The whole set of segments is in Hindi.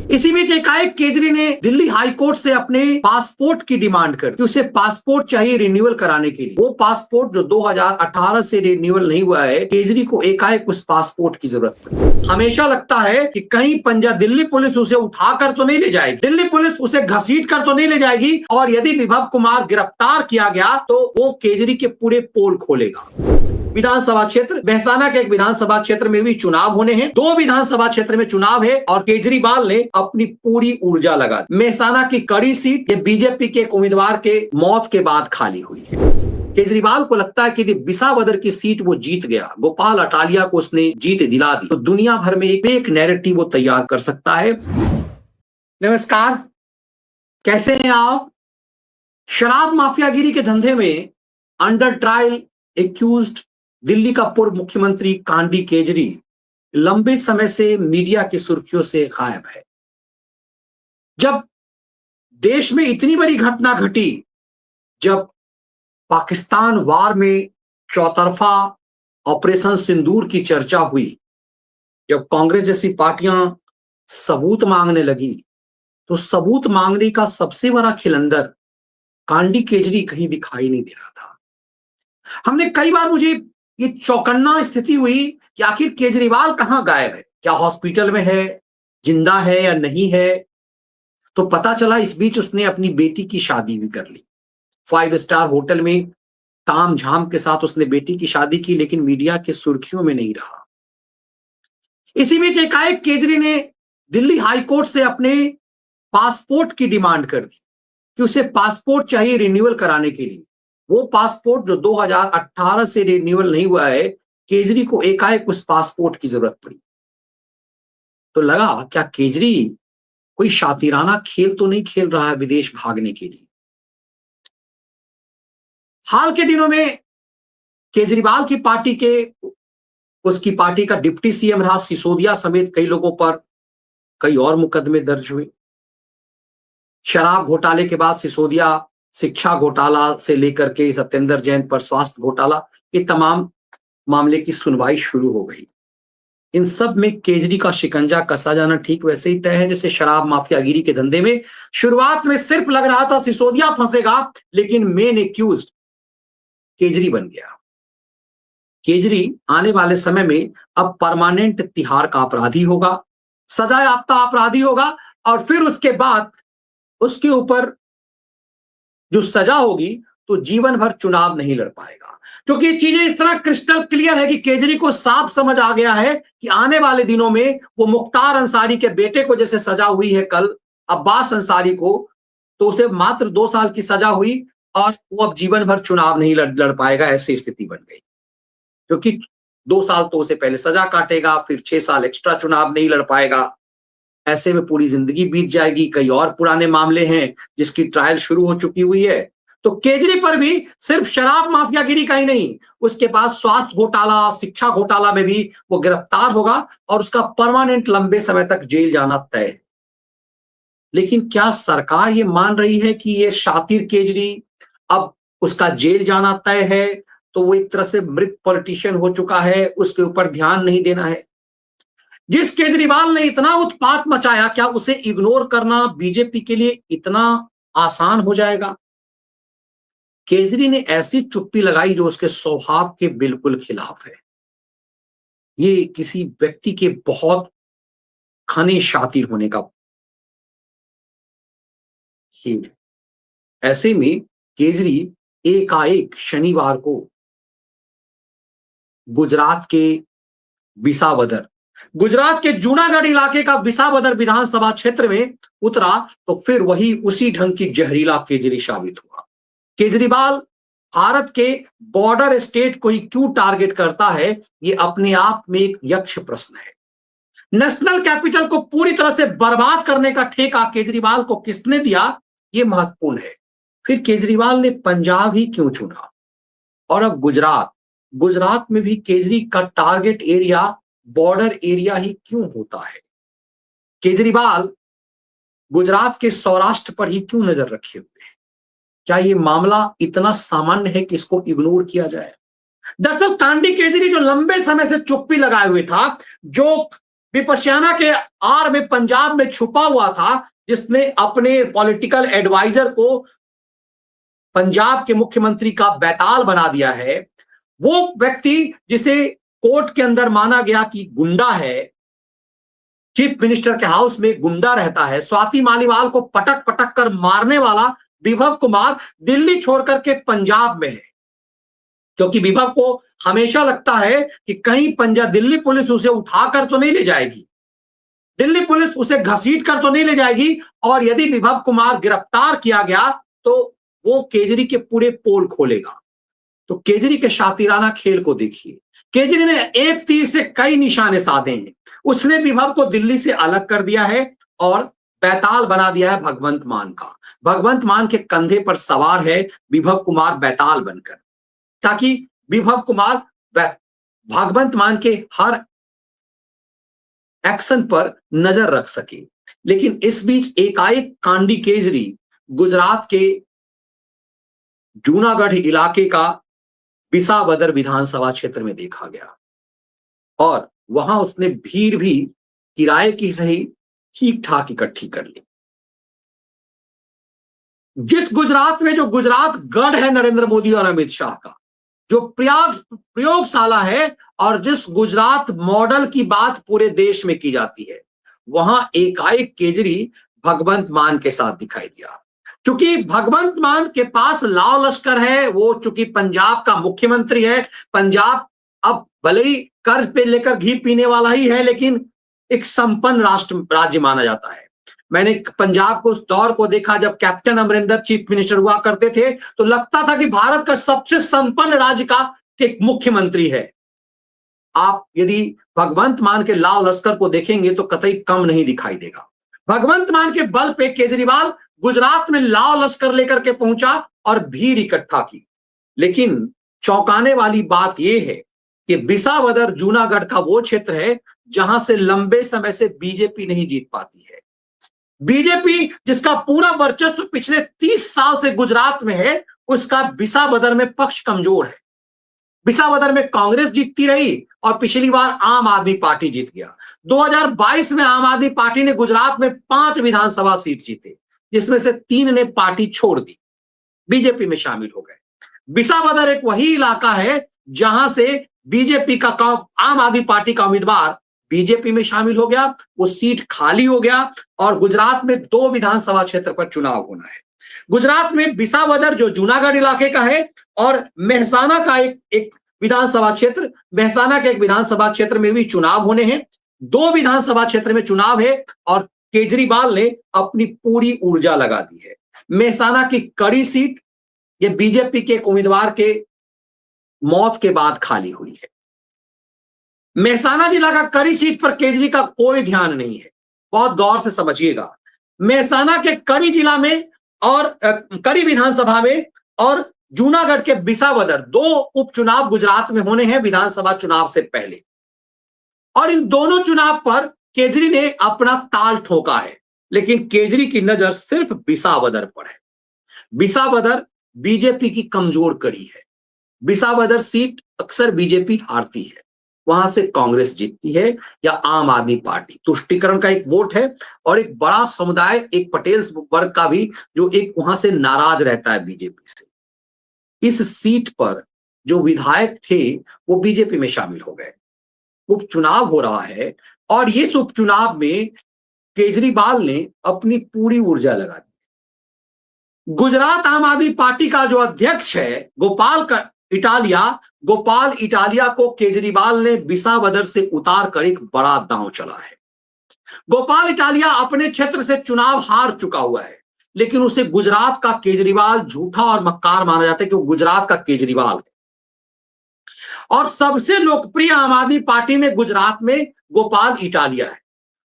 इसी बीच एकाएक केजरी ने दिल्ली हाई कोर्ट से अपने पासपोर्ट की डिमांड कर दी। उसे पासपोर्ट चाहिए रिन्यूअल कराने के लिए। वो पासपोर्ट जो 2018 से रिन्यूअल नहीं हुआ है, केजरी को एकाएक उस पासपोर्ट की जरूरत पड़ी। हमेशा लगता है कि कहीं दिल्ली पुलिस उसे उठाकर तो नहीं ले जाएगी, दिल्ली पुलिस उसे घसीट कर तो नहीं ले जाएगी, और यदि विभव कुमार गिरफ्तार किया गया तो वो केजरी के पूरे पोल खोलेगा। विधानसभा क्षेत्र मेहसाना के एक विधानसभा क्षेत्र में भी चुनाव होने हैं। 2 विधानसभा क्षेत्र में चुनाव है और केजरीवाल ने अपनी पूरी ऊर्जा लगा दी। मेहसाना की कड़ी सीट ये बीजेपी के एक उम्मीदवार के मौत के बाद खाली हुई है। केजरीवाल को लगता है कि यदि बिसावदर की सीट वो जीत गया, गोपाल अटालिया को उसने जीत दिला दी, तो दुनिया भर में एक नैरेटिव वो तैयार कर सकता है। नमस्कार, कैसे हैं आप? शराब माफियागिरी के धंधे में अंडर ट्रायल एक्यूज्ड दिल्ली का पूर्व मुख्यमंत्री कांडी केजरी लंबे समय से मीडिया की सुर्खियों से गायब है। जब देश में इतनी बड़ी घटना घटी, जब पाकिस्तान वार में चौतरफा ऑपरेशन सिंदूर की चर्चा हुई, जब कांग्रेस जैसी पार्टियां सबूत मांगने लगी, तो सबूत मांगने का सबसे बड़ा खिलंदर कांडी केजरी कहीं दिखाई नहीं दे रहा था। हमने कई बार, मुझे ये चौकन्ना स्थिति हुई कि आखिर केजरीवाल कहां गायब है, क्या हॉस्पिटल में है, जिंदा है या नहीं है। तो पता चला इस बीच उसने अपनी बेटी की शादी भी कर ली। 5 स्टार होटल में ताम झाम के साथ उसने बेटी की शादी की, लेकिन मीडिया की सुर्खियों में नहीं रहा। इसी बीच एकाएक केजरी ने दिल्ली हाई कोर्ट से अपने पासपोर्ट की डिमांड कर दी कि उसे पासपोर्ट चाहिए रिन्यूअल कराने के लिए। वो पासपोर्ट जो 2018 से रिन्यूअल नहीं हुआ है, केजरी को एकाएक उस पासपोर्ट की जरूरत पड़ी। तो लगा क्या केजरी कोई शातिराना खेल तो नहीं खेल रहा है विदेश भागने के लिए। हाल के दिनों में केजरीवाल की पार्टी के, उसकी पार्टी का डिप्टी सीएम रहा सिसोदिया समेत कई लोगों पर कई और मुकदमे दर्ज हुए। शराब घोटाले के बाद सिसोदिया शिक्षा घोटाला से लेकर के सत्येंद्र जैन पर स्वास्थ्य घोटाला, ये तमाम मामले की सुनवाई शुरू हो गई। इन सब में केजरी का शिकंजा कसा जाना ठीक वैसे ही तय है जैसे शराब माफियागिरी के धंधे में शुरुआत में सिर्फ लग रहा था सिसोदिया फंसेगा, लेकिन मेन एक्यूज्ड केजरी बन गया। केजरी आने वाले समय में अब परमानेंट तिहाड़ का अपराधी होगा, सजा याफ्ता अपराधी होगा, और फिर उसके बाद उसके ऊपर जो सजा होगी तो जीवन भर चुनाव नहीं लड़ पाएगा। क्योंकि ये चीजें इतना क्रिस्टल क्लियर है कि केजरी को साफ समझ आ गया है कि आने वाले दिनों में वो मुख्तार अंसारी के बेटे को जैसे सजा हुई है कल अब्बास अंसारी को, तो उसे मात्र 2 साल की सजा हुई और वो अब जीवन भर चुनाव नहीं लड़ पाएगा, ऐसी स्थिति बन गई। क्योंकि 2 साल तो उसे पहले सजा काटेगा, फिर 6 साल एक्स्ट्रा चुनाव नहीं लड़ पाएगा। ऐसे में पूरी जिंदगी बीत जाएगी। कई और पुराने मामले हैं जिसकी ट्रायल शुरू हो चुकी हुई है। तो केजरी पर भी सिर्फ शराब माफियागिरी का ही नहीं, उसके पास स्वास्थ्य घोटाला, शिक्षा घोटाला में भी वो गिरफ्तार होगा और उसका परमानेंट लंबे समय तक जेल जाना तय है। लेकिन क्या सरकार ये मान रही है कि ये शातिर केजरी अब उसका जेल जाना तय है, तो वो एक तरह से मृत पॉलिटिशियन हो चुका है, उसके ऊपर ध्यान नहीं देना है। जिस केजरीवाल ने इतना उत्पात मचाया, क्या उसे इग्नोर करना बीजेपी के लिए इतना आसान हो जाएगा? केजरी ने ऐसी चुप्पी लगाई जो उसके स्वभाव के बिल्कुल खिलाफ है। ये किसी व्यक्ति के बहुत घने शातिर होने का खेल है। ऐसे में केजरी एकाएक शनिवार को गुजरात के विसावदर, गुजरात के जूनागढ़ इलाके का विसावदर विधानसभा क्षेत्र में उतरा, तो फिर वही उसी ढंग की जहरीला केजरी साबित हुआ। केजरीवाल भारत के बॉर्डर स्टेट को ही क्यों टारगेट करता है, ये अपने आप में एक यक्ष प्रश्न है। नेशनल कैपिटल को पूरी तरह से बर्बाद करने का ठेका केजरीवाल को किसने दिया, ये महत्वपूर्ण है। फिर केजरीवाल ने पंजाब ही क्यों चुना, और अब गुजरात में भी केजरी का टारगेट एरिया बॉर्डर एरिया ही क्यों होता है? केजरीवाल गुजरात के सौराष्ट्र पर ही क्यों नजर रखे हुए हैं? क्या ये मामला इतना सामान्य है कि इसको इग्नोर किया जाए? दरअसल कांडी केजरी जो लंबे समय से चुप्पी लगाए हुए था, जो विपश्यना के आड़ में पंजाब में छुपा हुआ था, जिसने अपने पॉलिटिकल एडवाइजर को पंजाब के मुख्यमंत्री का बैताल बना दिया है। वो व्यक्ति जिसे कोर्ट के अंदर माना गया कि गुंडा है, चीफ मिनिस्टर के हाउस में गुंडा रहता है, स्वाति मालीवाल को पटक पटक कर मारने वाला विभव कुमार दिल्ली छोड़कर के पंजाब में है। क्योंकि विभव को हमेशा लगता है कि कहीं पंजाब दिल्ली पुलिस उसे उठाकर तो नहीं ले जाएगी, दिल्ली पुलिस उसे घसीट कर तो नहीं ले जाएगी, और यदि विभव कुमार गिरफ्तार किया गया तो वो केजरी के पूरे पोल खोलेगा। तो केजरी के शातिराना खेल को देखिए। केजरी ने एक तीर से कई निशाने साधे हैं। उसने विभव को दिल्ली से अलग कर दिया है और बैताल बना दिया है भगवंत मान का। भगवंत मान के कंधे पर सवार है विभव कुमार बैताल बनकर, ताकि विभव कुमार भगवंत मान के हर एक्शन पर नजर रख सके। लेकिन इस बीच एकाएक कांडी केजरी गुजरात के जूनागढ़ इलाके का विसावदर विधानसभा क्षेत्र में देखा गया, और वहां उसने भीड़ भी किराए की सही ठीक ठाक इकट्ठी कर ली। जिस गुजरात में, जो गुजरात गढ़ है नरेंद्र मोदी और अमित शाह का, जो प्रयोगशाला है, और जिस गुजरात मॉडल की बात पूरे देश में की जाती है, वहां एकाएक केजरी भगवंत मान के साथ दिखाई दिया। चूंकि भगवंत मान के पास लाव लश्कर है, वो चूंकि पंजाब का मुख्यमंत्री है, पंजाब अब भले ही कर्ज पे लेकर घी पीने वाला ही है, लेकिन एक संपन्न राज्य माना जाता है। मैंने पंजाब को उस दौर को देखा जब कैप्टन अमरिंदर चीफ मिनिस्टर हुआ करते थे, तो लगता था कि भारत का सबसे संपन्न राज्य का एक मुख्यमंत्री है। आप यदि भगवंत मान के लाव लश्कर को देखेंगे तो कतई कम नहीं दिखाई देगा। भगवंत मान के बल पे केजरीवाल गुजरात में लाव लश्कर लेकर के पहुंचा और भीड़ इकट्ठा की। लेकिन चौंकाने वाली बात यह है कि विसावदर जूनागढ़ का वो क्षेत्र है जहां से लंबे समय से बीजेपी नहीं जीत पाती है। बीजेपी जिसका पूरा वर्चस्व पिछले 30 साल से गुजरात में है, उसका विसावदर में पक्ष कमजोर है। विसावदर में कांग्रेस जीतती रही और पिछली बार आम आदमी पार्टी जीत गया। 2022 में आम आदमी पार्टी ने गुजरात में 5 विधानसभा सीट जीते, जिसमें से 3 ने पार्टी छोड़ दी, बीजेपी में शामिल हो गए। विसावदर एक वही इलाका है जहां से बीजेपी का आम आदमी पार्टी का उम्मीदवार बीजेपी में शामिल हो गया, वो सीट खाली हो गया, और गुजरात में 2 विधानसभा क्षेत्र पर चुनाव होना है। गुजरात में विसावदर जो जूनागढ़ इलाके का है, और मेहसाना का एक विधानसभा क्षेत्र, मेहसाना के एक विधानसभा क्षेत्र में भी चुनाव होने हैं। 2 विधानसभा क्षेत्र में चुनाव है, और केजरीवाल ने अपनी पूरी ऊर्जा लगा दी है। मेहसाना की कड़ी सीट ये बीजेपी के एक उम्मीदवार के मौत के बाद खाली हुई है। मेहसाना जिला का कड़ी सीट पर केजरी का कोई ध्यान नहीं है, बहुत गौर से समझिएगा। मेहसाना के कड़ी जिला में और कड़ी विधानसभा में और जूनागढ़ के विसावदर 2 उपचुनाव गुजरात में होने हैं विधानसभा चुनाव से पहले, और इन दोनों चुनाव पर केजरी ने अपना ताल ठोका है। लेकिन केजरी की नजर सिर्फ विसावदर पर है। विसावदर बीजेपी की कमजोर कड़ी है। विसावदर सीट अक्सर बीजेपी हारती है, वहां से कांग्रेस जीतती है या आम आदमी पार्टी। तुष्टीकरण का एक वोट है, और एक बड़ा समुदाय, एक पटेल वर्ग का भी, जो एक वहां से नाराज रहता है बीजेपी से। इस सीट पर जो विधायक थे वो बीजेपी में शामिल हो गए। उपचुनाव हो रहा है, और इस उपचुनाव में केजरीवाल ने अपनी पूरी ऊर्जा लगा दी। गुजरात आम आदमी पार्टी का जो अध्यक्ष है गोपाल इटालिया को केजरीवाल ने विसावदर से उतार कर एक बड़ा दांव चला है। गोपाल इटालिया अपने क्षेत्र से चुनाव हार चुका हुआ है, लेकिन उसे गुजरात का केजरीवाल झूठा और मक्कार माना जाता है, क्योंकि गुजरात का केजरीवाल है। और सबसे लोकप्रिय आम आदमी पार्टी में गुजरात में गोपाल इटालिया है।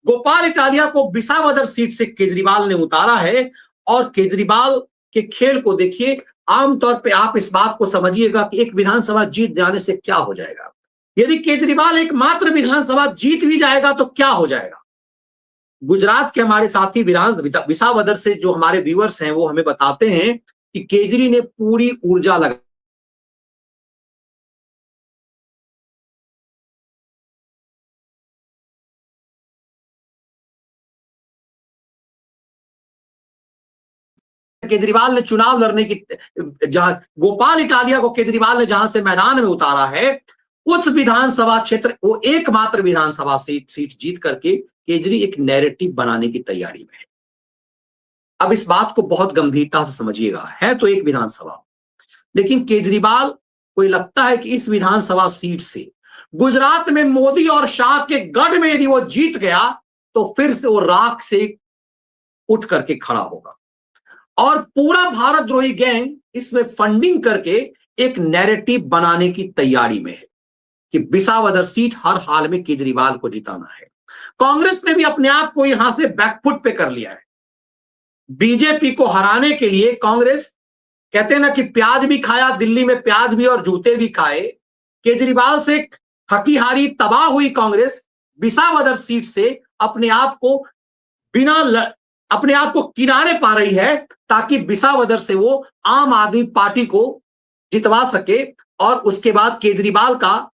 गोपाल इटालिया को विसावदर सीट से केजरीवाल ने उतारा है, और केजरीवाल के खेल को देखिए। आमतौर पे आप इस बात को समझिएगा कि एक विधानसभा जीत जाने से क्या हो जाएगा। यदि केजरीवाल एकमात्र विधानसभा जीत भी जाएगा तो क्या हो जाएगा। गुजरात के हमारे साथी विसावदर से जो हमारे व्यूअर्स हैं वो हमें बताते हैं कि केजरी ने पूरी ऊर्जा लगा केजरीवाल ने चुनाव लड़ने की, जहां गोपाल इटालिया को केजरीवाल ने जहां से मैदान में उतारा है, उस विधानसभा क्षेत्र वो एकमात्र विधानसभा सीट जीत करके केजरी एक नैरेटिव बनाने की तैयारी में है। अब इस बात को बहुत गंभीरता से समझिएगा, है तो एक विधानसभा, लेकिन केजरीवाल को लगता है कि इस विधानसभा सीट से गुजरात में मोदी और शाह के गढ़ में यदि वो जीत गया तो फिर से वो राख से उठ करके खड़ा होगा और पूरा भारत द्रोही गैंग इसमें फंडिंग करके एक नैरेटिव बनाने की तैयारी में है कि विसावदर सीट हर हाल में केजरीवाल को जिताना है। कांग्रेस ने भी अपने आप को यहां से बैकफुट पे कर लिया है। बीजेपी को हराने के लिए कांग्रेस, कहते हैं ना कि प्याज भी खाया, दिल्ली में प्याज भी और जूते भी खाए। केजरीवाल से थकी हारी तबाह हुई कांग्रेस विसावदर सीट से अपने आप को किनारे पा रही है ताकि विसावदर से वो आम आदमी पार्टी को जितवा सके और उसके बाद केजरीवाल का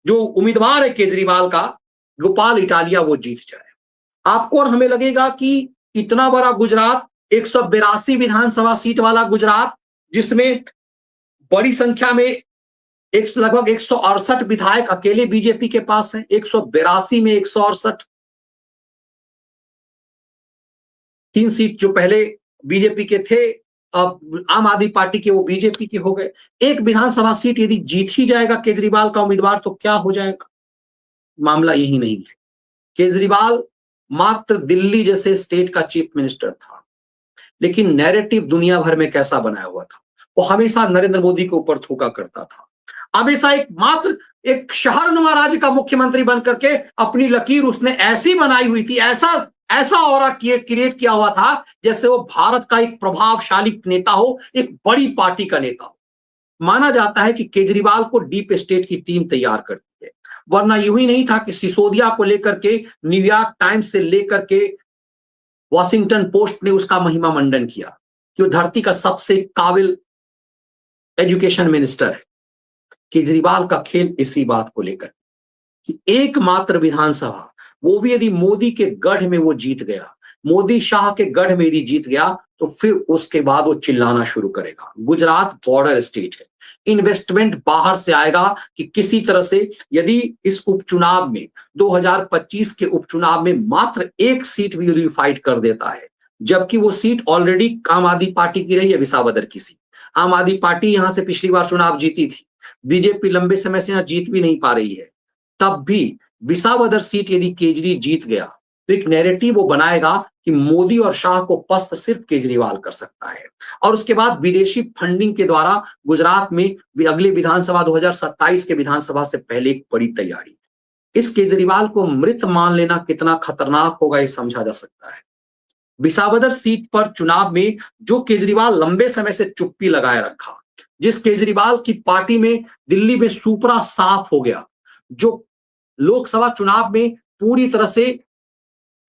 जो उम्मीदवार है, केजरीवाल का गोपाल इटालिया, वो जीत जाए। आपको और हमें लगेगा कि इतना बड़ा गुजरात, 182 विधानसभा सीट वाला गुजरात, जिसमें बड़ी संख्या में लगभग 168 विधायक अकेले बीजेपी के पास हैं, 182 में 168, 3 सीट जो पहले बीजेपी के थे अब आम आदमी पार्टी के वो बीजेपी के हो गए। एक विधानसभा सीट यदि जीत ही जाएगा केजरीवाल का उम्मीदवार तो क्या हो जाएगा? मामला यही नहीं है। केजरीवाल मात्र दिल्ली जैसे स्टेट का चीफ मिनिस्टर था, लेकिन नैरेटिव दुनिया भर में कैसा बनाया हुआ था? वो हमेशा नरेंद्र मोदी के ऊपर थूका करता था, हमेशा एक शहरनुमा राज्य का मुख्यमंत्री बनकर के अपनी लकीर उसने ऐसी बनाई हुई थी, ऐसा ऑरा क्रिएट किया हुआ था जैसे वो भारत का एक प्रभावशाली नेता हो, एक बड़ी पार्टी का नेता हो। माना जाता है कि केजरीवाल को डीप स्टेट की टीम तैयार करती है, वरना यूं ही नहीं था कि सिसोदिया को लेकर के न्यूयॉर्क टाइम्स से लेकर के वॉशिंगटन पोस्ट ने उसका महिमा मंडन किया कि वो धरती का सबसे काबिल एजुकेशन मिनिस्टर है। केजरीवाल का खेल इसी बात को लेकर कि एकमात्र विधानसभा, वो भी यदि मोदी के गढ़ में वो जीत गया, मोदी शाह के गढ़ में यदि जीत गया तो फिर उसके बाद वो चिल्लाना शुरू करेगा। गुजरात बॉर्डर स्टेट है, इन्वेस्टमेंट बाहर से आएगा कि किसी तरह से यदि इस उपचुनाव में 2025 के उपचुनाव में मात्र एक सीट भी यदि फाइट कर देता है, जबकि वो सीट ऑलरेडी आम आदमी पार्टी की रही है, विसावदर की सीट। आम आदमी पार्टी यहां से पिछली बार चुनाव जीती थी, बीजेपी लंबे समय से यहां जीत भी नहीं पा रही है, तब भी विसावदर सीट यदि केजरी जीत गया तो एक नैरेटिव वो बनाएगा कि मोदी और शाह को पस्त सिर्फ केजरीवाल कर सकता है। और उसके बाद विदेशी फंडिंग के द्वारा गुजरात में अगले विधानसभा 2027 के विधानसभा से पहले एक बड़ी तैयारी। इस केजरीवाल को मृत मान लेना कितना खतरनाक होगा ये समझा जा सकता है। विसावदर सीट पर चुनाव में जो केजरीवाल लंबे समय से चुप्पी लगाए रखा, जिस केजरीवाल की पार्टी में दिल्ली में सुपरा साफ हो गया, जो लोकसभा चुनाव में पूरी तरह से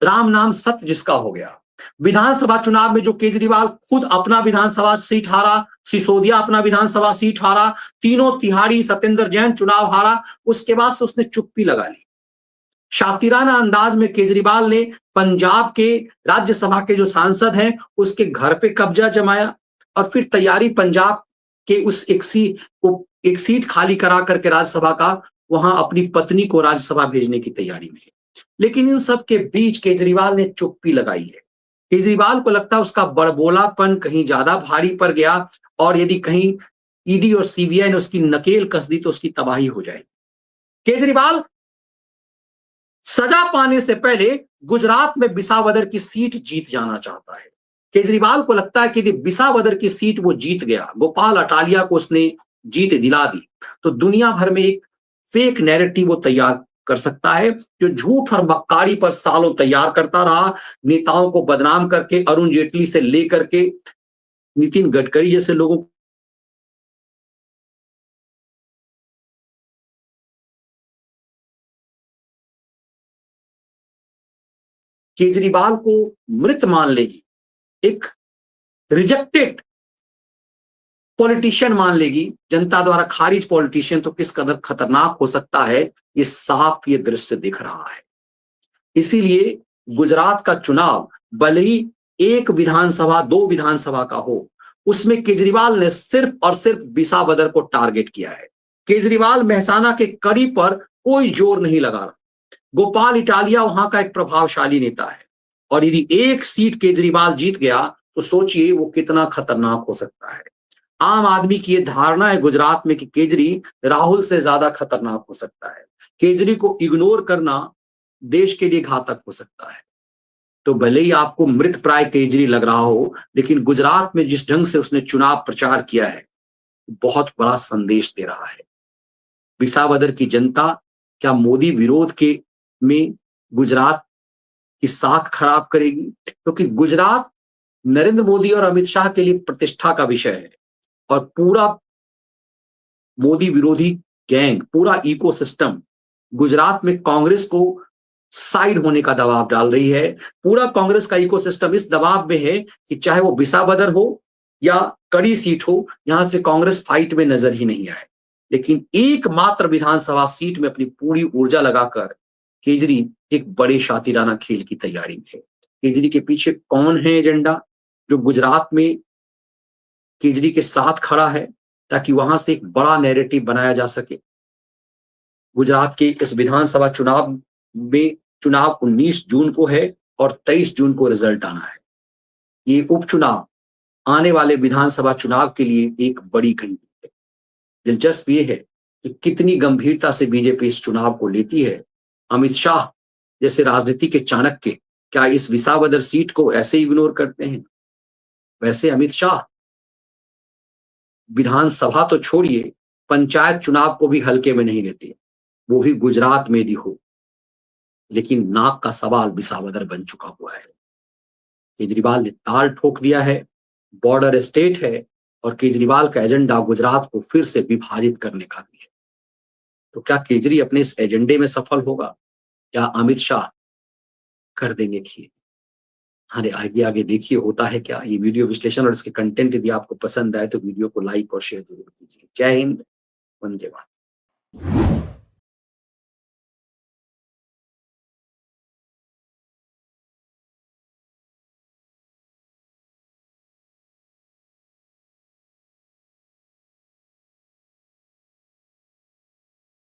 राम नाम सत्य जिसका हो गया, विधानसभा चुनाव में जो केजरीवाल खुद अपना विधानसभा सीट हारा, सिसोदिया अपना विधानसभा सीट हारा, तीनों तिहाड़ी सत्येंद्र जैन चुनाव हारा, उसके बाद से उसने चुप्पी लगा ली। शातिराना अंदाज में केजरीवाल ने पंजाब के राज्यसभा के जो सांसद हैं उसके घर पे कब्जा जमाया और फिर तैयारी पंजाब के उस एक सीट खाली करा करके राज्यसभा का, वहां अपनी पत्नी को राज्यसभा भेजने की तैयारी में है। लेकिन इन सब के बीच केजरीवाल ने चुप्पी लगाई है। केजरीवाल को लगता है उसका बड़बोलापन कहीं ज्यादा भारी पड़ गया और यदि कहीं ईडी और सीबीआई ने उसकी नकेल कस दी तो उसकी तबाही हो जाएगी। केजरीवाल सजा पाने से पहले गुजरात में विसावदर की सीट जीत जाना चाहता है। केजरीवाल को लगता है कि यदि विसावदर की सीट वो जीत गया, गोपाल अटालिया को उसने जीत दिला दी, तो दुनिया भर में एक फेक नैरेटिव वो तैयार कर सकता है, जो झूठ और मक्कारी पर सालों तैयार करता रहा, नेताओं को बदनाम करके, अरुण जेटली से लेकर के नितिन गडकरी जैसे लोगों केजरीवाल को मृत मान लेगी, एक रिजेक्टेड पॉलिटिशियन मान लेगी, जनता द्वारा खारिज पॉलिटिशियन, तो किस कदर खतरनाक हो सकता है ये साफ ये दृश्य दिख रहा है। इसीलिए गुजरात का चुनाव भले ही एक विधानसभा, 2 विधानसभा का हो, उसमें केजरीवाल ने सिर्फ और सिर्फ विसावदर को टारगेट किया है। केजरीवाल मेहसाना के कड़ी पर कोई जोर नहीं लगा रहा। गोपाल इटालिया वहां का एक प्रभावशाली नेता है और यदि एक सीट केजरीवाल जीत गया तो सोचिए वो कितना खतरनाक हो सकता है। आम आदमी की ये धारणा है गुजरात में कि केजरी राहुल से ज्यादा खतरनाक हो सकता है। केजरी को इग्नोर करना देश के लिए घातक हो सकता है। तो भले ही आपको मृत प्राय केजरी लग रहा हो, लेकिन गुजरात में जिस ढंग से उसने चुनाव प्रचार किया है, बहुत बड़ा संदेश दे रहा है। विसावदर की जनता क्या मोदी विरोध के में गुजरात की साख खराब करेगी? क्योंकि गुजरात नरेंद्र मोदी और अमित शाह के लिए प्रतिष्ठा का विषय है और पूरा मोदी विरोधी गैंग, पूरा इकोसिस्टम गुजरात में कांग्रेस को साइड होने का दबाव डाल रही है। पूरा कांग्रेस का इकोसिस्टम इस दबाव में है कि चाहे वो विसावदर हो या कड़ी सीट हो, यहां से कांग्रेस फाइट में नजर ही नहीं आए। लेकिन एकमात्र विधानसभा सीट में अपनी पूरी ऊर्जा लगाकर केजरी एक बड़े शातिराना खेल की तैयारी में है। केजरी के पीछे कौन है एजेंडा जो गुजरात में केजरी के साथ खड़ा है ताकि वहां से एक बड़ा नैरेटिव बनाया जा सके? गुजरात के इस विधानसभा चुनाव में चुनाव 19 जून को है और 23 जून को रिजल्ट आना है। ये उपचुनाव आने वाले विधानसभा चुनाव के लिए एक बड़ी घंटी है। दिलचस्प ये है कि कितनी गंभीरता से बीजेपी इस चुनाव को लेती है। अमित शाह जैसे राजनीति के चाणक्य क्या इस विसावदर सीट को ऐसे इग्नोर करते हैं? वैसे अमित शाह विधानसभा तो छोड़िए, पंचायत चुनाव को भी हल्के में नहीं लेते, वो भी गुजरात में भी हो। लेकिन नाक का सवाल विसावदर बन चुका हुआ है। केजरीवाल ने ताल ठोक दिया है, बॉर्डर स्टेट है और केजरीवाल का एजेंडा गुजरात को फिर से विभाजित करने का भी है। तो क्या केजरी अपने इस एजेंडे में सफल होगा या अमित शाह कर देंगे खेल? अरे आगे आगे देखिए होता है क्या। ये वीडियो विश्लेषण और इसके कंटेंट यदि आपको पसंद आए तो वीडियो को लाइक और शेयर जरूर कीजिए। जय हिंद, वंदे मातरम।